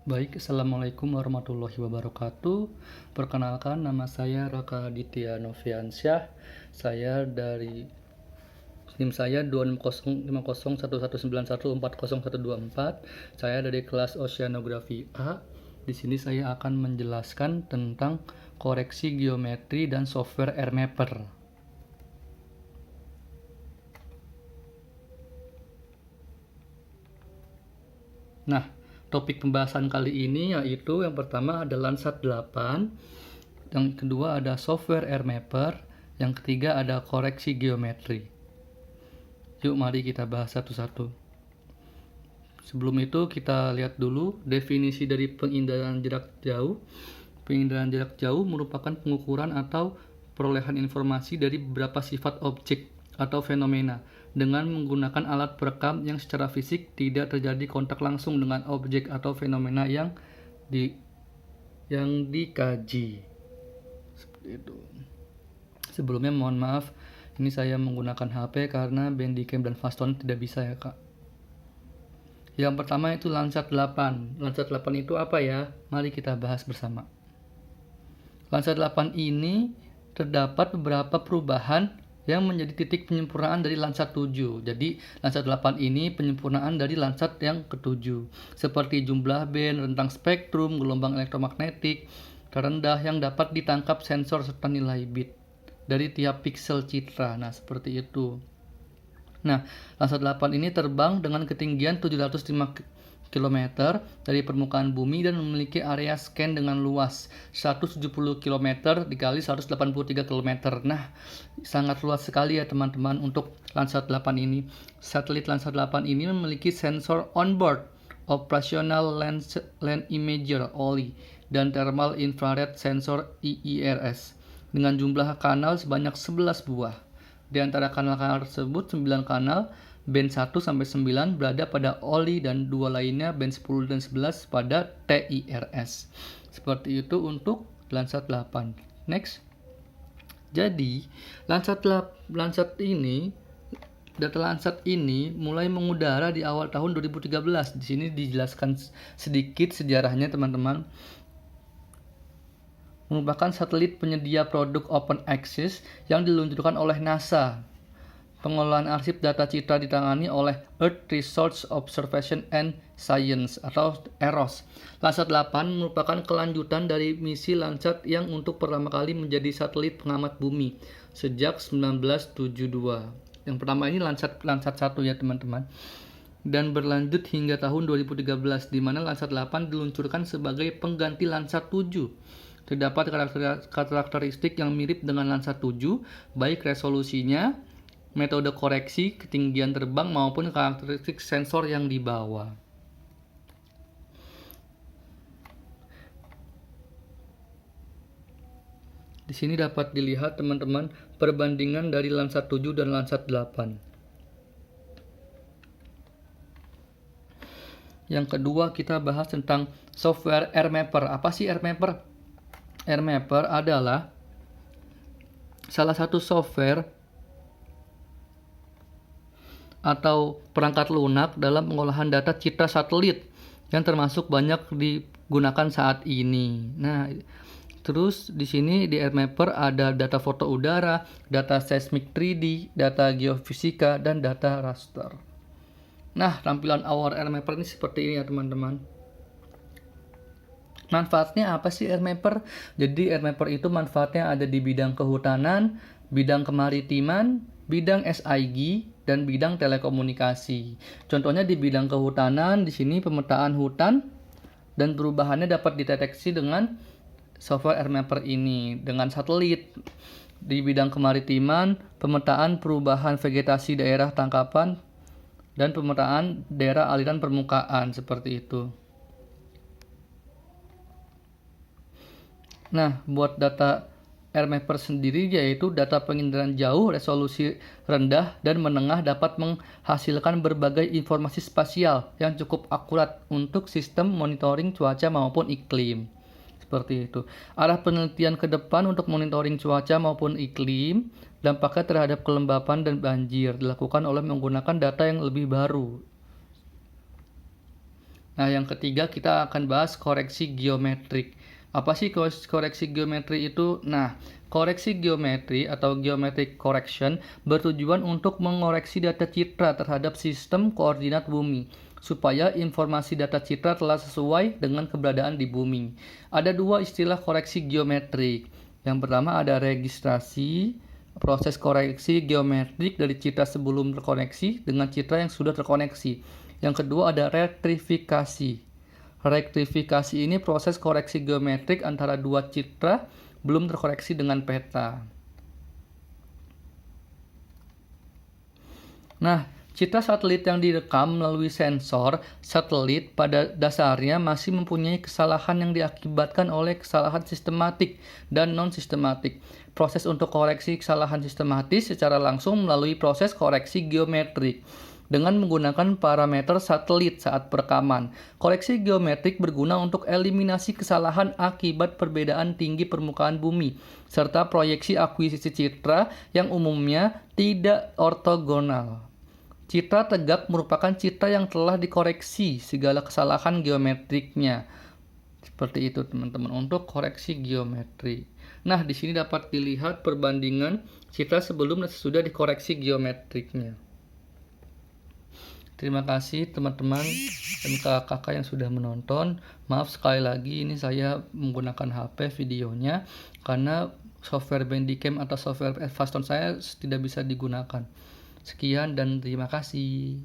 Baik, Assalamualaikum warahmatullahi wabarakatuh. Perkenalkan, nama saya Raka Aditya Noviansyah. Saya dari NIM saya 2605011914014. Saya dari kelas Oceanografi A. Di sini saya akan menjelaskan tentang koreksi geometri dan software RMapper. Nah, topik pembahasan kali ini yaitu yang pertama ada Landsat 8, yang kedua ada software RMapper, yang ketiga ada koreksi geometri. Yuk mari kita bahas satu-satu. Sebelum itu kita lihat dulu definisi dari penginderaan jarak jauh. Penginderaan jarak jauh merupakan pengukuran atau perolehan informasi dari beberapa sifat objek atau fenomena dengan menggunakan alat perekam yang secara fisik tidak terjadi kontak langsung dengan objek atau fenomena yang dikaji. Seperti itu. Sebelumnya mohon maaf, ini saya menggunakan HP karena Bandicam dan Fastone tidak bisa ya kak. Yang pertama itu Landsat 8. Landsat 8 itu apa ya? Mari kita bahas bersama. Landsat 8 ini terdapat beberapa perubahan yang menjadi titik penyempurnaan dari Landsat 7. Jadi Landsat 8 ini penyempurnaan dari Landsat yang ke-7, seperti jumlah band, rentang spektrum, gelombang elektromagnetik terendah yang dapat ditangkap sensor serta nilai bit dari tiap piksel citra. Nah, seperti itu. Nah, Landsat 8 ini terbang dengan ketinggian 705 km dari permukaan bumi dan memiliki area scan dengan luas 170 km dikali 183 km. Nah, sangat luas sekali ya teman-teman untuk Landsat 8 ini. Satelit Landsat 8 ini memiliki sensor onboard, operational land imager OLI, dan thermal infrared sensor IIRS dengan jumlah kanal sebanyak 11 buah. Di antara kanal-kanal tersebut, 9 kanal band 1 sampai 9 berada pada OLI dan 2 lainnya band 10 dan 11 pada TIRS. Seperti itu untuk Landsat 8. Next. Jadi, data Landsat ini mulai mengudara di awal tahun 2013. Di sini dijelaskan sedikit sejarahnya teman-teman. Merupakan satelit penyedia produk open access yang diluncurkan oleh NASA. Pengelolaan arsip data citra ditangani oleh Earth Resource Observation and Science atau EROS. Landsat 8 merupakan kelanjutan dari misi Landsat yang untuk pertama kali menjadi satelit pengamat bumi sejak 1972. Yang pertama ini Landsat 1 ya teman-teman. Dan berlanjut hingga tahun 2013 di mana Landsat 8 diluncurkan sebagai pengganti Landsat 7. Terdapat karakteristik yang mirip dengan Landsat 7, baik resolusinya, metode koreksi, ketinggian terbang, maupun karakteristik sensor yang dibawa. Di sini dapat dilihat teman-teman perbandingan dari Landsat 7 dan Landsat 8. Yang kedua kita bahas tentang software RMapper. Apa sih RMapper? RMapper adalah salah satu software atau perangkat lunak dalam pengolahan data citra satelit yang termasuk banyak digunakan saat ini. Nah, terus di sini di RMapper ada data foto udara, data seismic 3D, data geofisika, dan data raster. Nah, tampilan awal RMapper ini seperti ini ya teman-teman. Manfaatnya apa sih RMapper? Jadi RMapper itu manfaatnya ada di bidang kehutanan, bidang kemaritiman, bidang SIG, dan bidang telekomunikasi. Contohnya di bidang kehutanan, di sini pemetaan hutan dan perubahannya dapat dideteksi dengan software RMapper ini dengan satelit. Di bidang kemaritiman, pemetaan perubahan vegetasi daerah tangkapan dan pemetaan daerah aliran permukaan seperti itu. Nah, buat data RMapper sendiri yaitu data penginderaan jauh, resolusi rendah dan menengah dapat menghasilkan berbagai informasi spasial yang cukup akurat untuk sistem monitoring cuaca maupun iklim. Seperti itu. Arah penelitian ke depan untuk monitoring cuaca maupun iklim, dampaknya terhadap kelembapan dan banjir dilakukan oleh menggunakan data yang lebih baru. Nah, yang ketiga kita akan bahas koreksi geometrik. Apa sih koreksi geometri itu? Nah, koreksi geometri atau geometric correction bertujuan untuk mengoreksi data citra terhadap sistem koordinat bumi supaya informasi data citra telah sesuai dengan keberadaan di bumi. Ada dua istilah koreksi geometrik. Yang pertama ada registrasi, proses koreksi geometrik dari citra sebelum terkoneksi dengan citra yang sudah terkoneksi. Yang kedua ada rektifikasi. Rektifikasi ini proses koreksi geometrik antara dua citra belum terkoreksi dengan peta. Nah, citra satelit yang direkam melalui sensor satelit pada dasarnya masih mempunyai kesalahan yang diakibatkan oleh kesalahan sistematik dan non-sistematik. Proses untuk koreksi kesalahan sistematis secara langsung melalui proses koreksi geometrik dengan menggunakan parameter satelit saat perekaman. Koreksi geometrik berguna untuk eliminasi kesalahan akibat perbedaan tinggi permukaan bumi, serta proyeksi akuisisi citra yang umumnya tidak ortogonal. Citra tegak merupakan citra yang telah dikoreksi segala kesalahan geometriknya. Seperti itu teman-teman untuk koreksi geometri. Nah, di sini dapat dilihat perbandingan citra sebelum dan sesudah dikoreksi geometriknya. Terima kasih teman-teman dan kakak-kakak yang sudah menonton. Maaf sekali lagi ini saya menggunakan HP videonya karena software Bandicam atau software Faston saya tidak bisa digunakan. Sekian dan terima kasih.